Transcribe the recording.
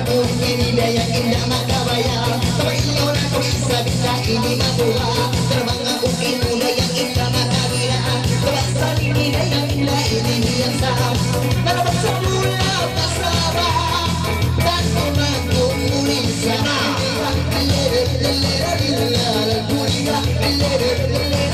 mungkin indah yang indah maka bayar. Tapi orang kau bisa bisa ini mabula. Terbang aku indah yang indah maka bila. Terasa ini yang indah ini yang sah. Mana bersamula pasaba dan mengaku mulisa. Lele lele lele lele lele lele lele.